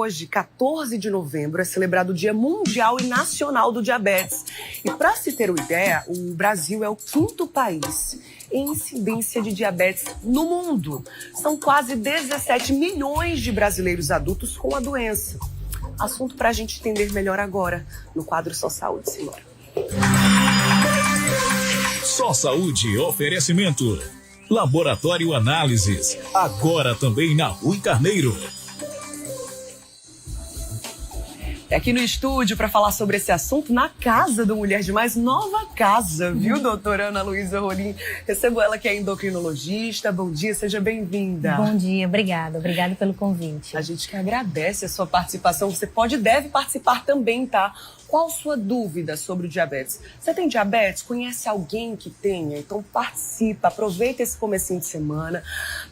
Hoje, 14 de novembro, é celebrado o Dia Mundial e Nacional do Diabetes. E para se ter uma ideia, o Brasil é o 5º país em incidência de diabetes no mundo. São quase 17 milhões de brasileiros adultos com a doença. Assunto para a gente entender melhor agora, no quadro Só Saúde, senhora. Só Saúde, oferecimento. Laboratório Análises, agora também na Rui Carneiro. É aqui no estúdio para falar sobre esse assunto na Casa do Mulher Demais, nova casa, viu, doutora Ana Luísa Rolim? Recebo ela que é endocrinologista. Bom dia, seja bem-vinda. Bom dia, obrigada pelo convite. A gente que agradece a sua participação. Você pode e deve participar também, tá? Qual sua dúvida sobre o diabetes? Você tem diabetes? Conhece alguém que tenha? Então participa, aproveita esse comecinho de semana,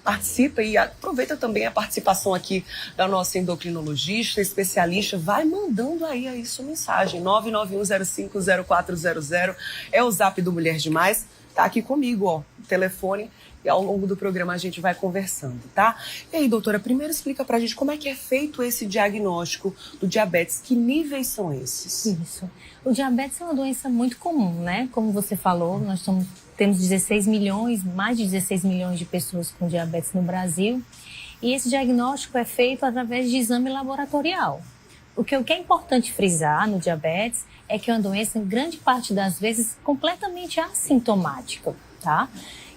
participa e aproveita também a participação aqui da nossa endocrinologista, especialista. Vai mandando aí sua mensagem, 991050400, é o zap do Mulher Demais, tá aqui comigo, ó, o telefone. E ao longo do programa a gente vai conversando, tá? E aí, doutora, primeiro explica pra gente como é que é feito esse diagnóstico do diabetes. Que níveis são esses? Isso. O diabetes é uma doença muito comum, né? Como você falou, nós temos 16 milhões, mais de 16 milhões de pessoas com diabetes no Brasil. E esse diagnóstico é feito através de exame laboratorial. O que é importante frisar no diabetes é que é uma doença, em grande parte das vezes, completamente assintomática, tá?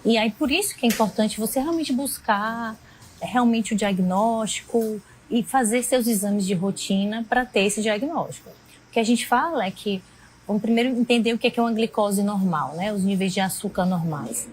E aí, por isso que é importante você realmente buscar realmente o diagnóstico e fazer seus exames de rotina para ter esse diagnóstico. O que a gente fala é que, vamos primeiro entender o que é uma glicose normal, né? Os níveis de açúcar normais.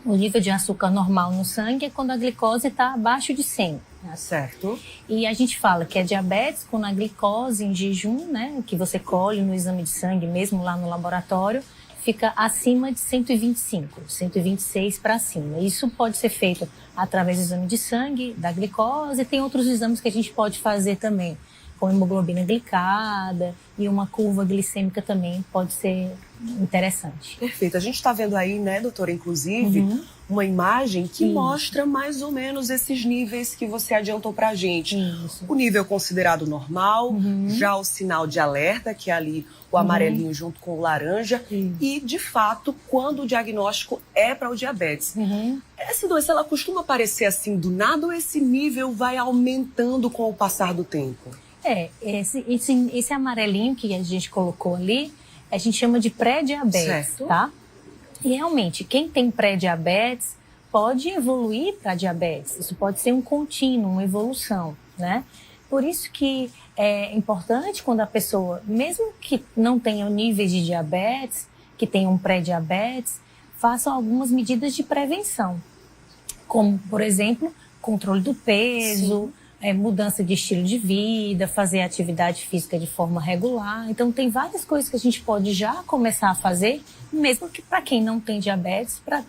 O nível de açúcar normal no sangue é quando a glicose está abaixo de 100. Né? Certo. E a gente fala que é diabetes quando a glicose em jejum, né? Que você colhe no exame de sangue, mesmo lá no laboratório, fica acima de 125, 126 para cima. Isso pode ser feito através do exame de sangue, da glicose, e tem outros exames que a gente pode fazer também, com hemoglobina glicada e uma curva glicêmica também pode ser interessante. Perfeito. A gente está vendo aí, né, doutora, inclusive, uma imagem que mostra mais ou menos esses níveis que você adiantou pra gente. Isso. O nível considerado normal, já o sinal de alerta, que é ali o amarelinho junto com o laranja, e, de fato, quando o diagnóstico é para o diabetes. Essa doença, ela costuma aparecer assim do nada ou esse nível vai aumentando com o passar do tempo? Esse amarelinho que a gente colocou ali, a gente chama de pré-diabetes, tá? E realmente, quem tem pré-diabetes pode evoluir para diabetes. Isso pode ser um contínuo, uma evolução, né? Por isso que é importante quando a pessoa, mesmo que não tenha níveis de diabetes, que tenha um pré-diabetes, façam algumas medidas de prevenção. Como, por exemplo, controle do peso, mudança de estilo de vida, fazer atividade física de forma regular. Então, tem várias coisas que a gente pode já começar a fazer, mesmo que para quem não tem diabetes, para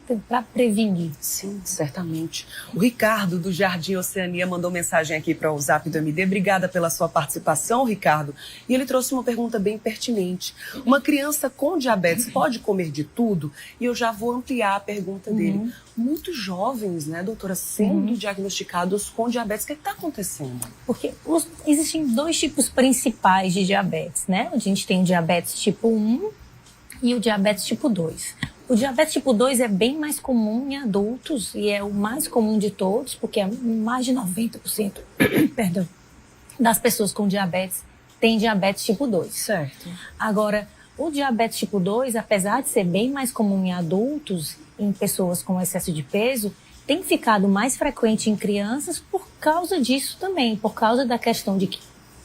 prevenir. Sim, certamente. O Ricardo, do Jardim Oceania, mandou mensagem aqui para o Zap do MD. Obrigada pela sua participação, Ricardo. E ele trouxe uma pergunta bem pertinente. Uma criança com diabetes pode comer de tudo? E eu já vou ampliar a pergunta dele. Muitos jovens, né, doutora, sendo diagnosticados com diabetes. O que está acontecendo? Porque existem dois tipos principais de diabetes, né? A gente tem o diabetes tipo 1 e o diabetes tipo 2. O diabetes tipo 2 é bem mais comum em adultos e é o mais comum de todos, porque mais de 90% perdão, das pessoas com diabetes têm diabetes tipo 2. Certo. Agora, o diabetes tipo 2, apesar de ser bem mais comum em adultos, em pessoas com excesso de peso, tem ficado mais frequente em crianças por causa disso também, por causa da questão de que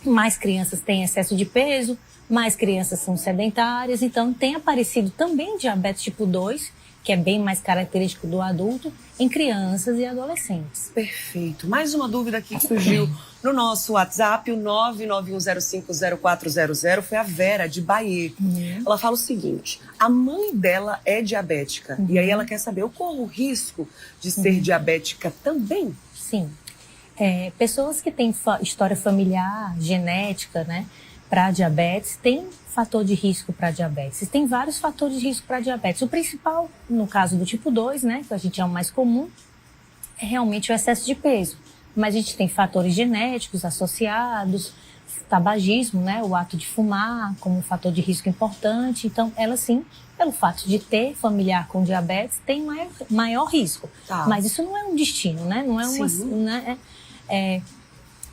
mais crianças têm excesso de peso, mais crianças são sedentárias, então tem aparecido também diabetes tipo 2, que é bem mais característico do adulto, em crianças e adolescentes. Perfeito. Mais uma dúvida aqui que surgiu no nosso WhatsApp, o 991050400, foi a Vera, de Bahia. Ela fala o seguinte, a mãe dela é diabética, e aí ela quer saber, eu corro o risco de ser diabética também? Sim. Pessoas que têm história familiar, genética, né, para diabetes, tem fator de risco para diabetes. Tem vários fatores de risco para diabetes. O principal, no caso do tipo 2, né, que a gente é o mais comum, é realmente o excesso de peso. Mas a gente tem fatores genéticos associados, tabagismo, né, o ato de fumar como um fator de risco importante. Então, ela sim, pelo fato de ter familiar com diabetes, tem maior risco. Tá. Mas isso não é um destino, né? Não é uma... Sim. Né,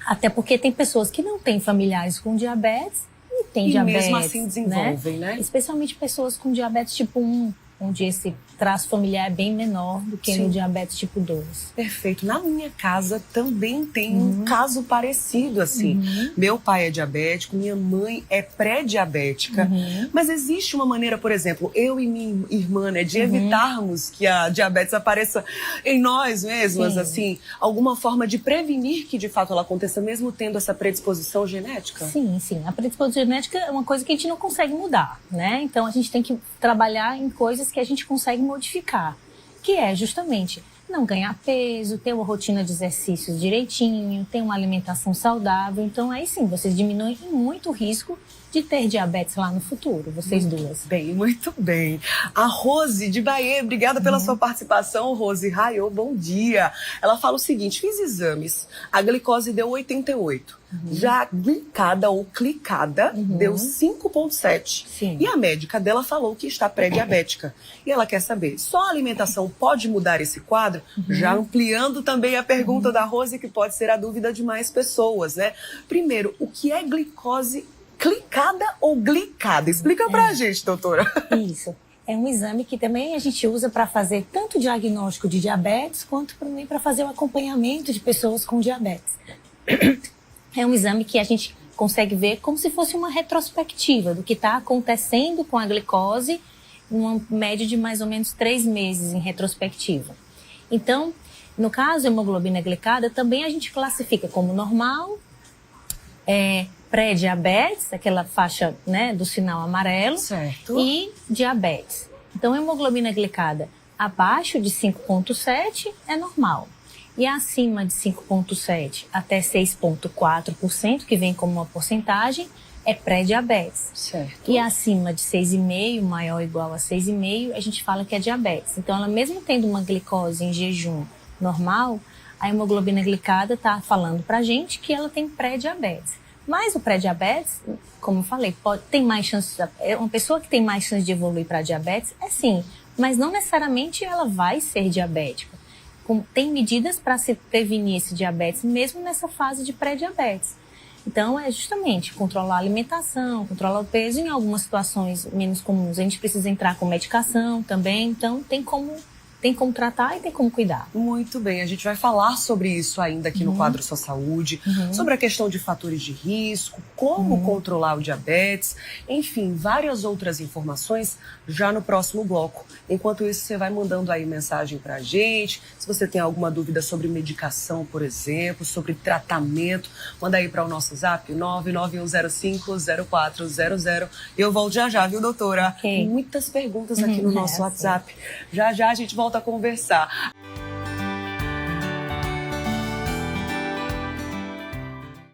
até porque tem pessoas que não têm familiares com diabetes e têm diabetes. E mesmo assim desenvolvem, né? Especialmente pessoas com diabetes tipo 1, onde esse traço familiar é bem menor do que no diabetes tipo 2. Perfeito. Na minha casa também tem um caso parecido, assim. Meu pai é diabético, minha mãe é pré-diabética. Mas existe uma maneira, por exemplo, eu e minha irmã, né, de evitarmos que a diabetes apareça em nós mesmas, assim, alguma forma de prevenir que de fato ela aconteça, mesmo tendo essa predisposição genética? Sim, sim. A predisposição genética é uma coisa que a gente não consegue mudar, né? Então a gente tem que trabalhar em coisas que a gente consegue modificar, que é justamente não ganhar peso, ter uma rotina de exercícios direitinho, ter uma alimentação saudável. Então aí sim, vocês diminuem muito o risco de ter diabetes lá no futuro, vocês duas. Bem, muito bem. A Rose de Bahia, obrigada pela sua participação, Rose. Raiô, bom dia. Ela fala o seguinte: fiz exames, a glicose deu 88. Já a glicada ou clicada deu 5,7. Sim. E a médica dela falou que está pré-diabética. E ela quer saber, só a alimentação pode mudar esse quadro? Já ampliando também a pergunta da Rose, que pode ser a dúvida de mais pessoas, né? Primeiro, o que é glicose clicada ou glicada? Explica pra gente, doutora. Isso. É um exame que também a gente usa para fazer tanto o diagnóstico de diabetes, quanto também para fazer o acompanhamento de pessoas com diabetes. É um exame que a gente consegue ver como se fosse uma retrospectiva do que está acontecendo com a glicose, numa média de mais ou menos 3 meses em retrospectiva. Então, no caso, a hemoglobina glicada também a gente classifica como normal, pré-diabetes, aquela faixa, né, do sinal amarelo, Certo. e diabetes. Então, a hemoglobina glicada abaixo de 5,7 é normal. E acima de 5,7 até 6,4%, que vem como uma porcentagem, é pré-diabetes. Certo. E acima de 6,5, maior ou igual a 6,5, a gente fala que é diabetes. Então, ela mesmo tendo uma glicose em jejum normal, a hemoglobina glicada está falando pra gente que ela tem pré-diabetes. Mas o pré-diabetes, como eu falei, tem mais chance, uma pessoa que tem mais chance de evoluir para diabetes, sim, mas não necessariamente ela vai ser diabética. Tem medidas para se prevenir esse diabetes, mesmo nessa fase de pré-diabetes. Então, é justamente controlar a alimentação, controlar o peso. Em algumas situações menos comuns, a gente precisa entrar com medicação também. Então, tem como tratar e tem como cuidar. Muito bem, a gente vai falar sobre isso ainda aqui no quadro Sua Saúde, sobre a questão de fatores de risco, como controlar o diabetes, enfim, várias outras informações já no próximo bloco. Enquanto isso, você vai mandando aí mensagem pra gente, se você tem alguma dúvida sobre medicação, por exemplo, sobre tratamento, manda aí para o nosso zap, 991050400. Eu volto já, viu, doutora? Okay. Muitas perguntas aqui no nosso WhatsApp. Já a gente volta a conversar.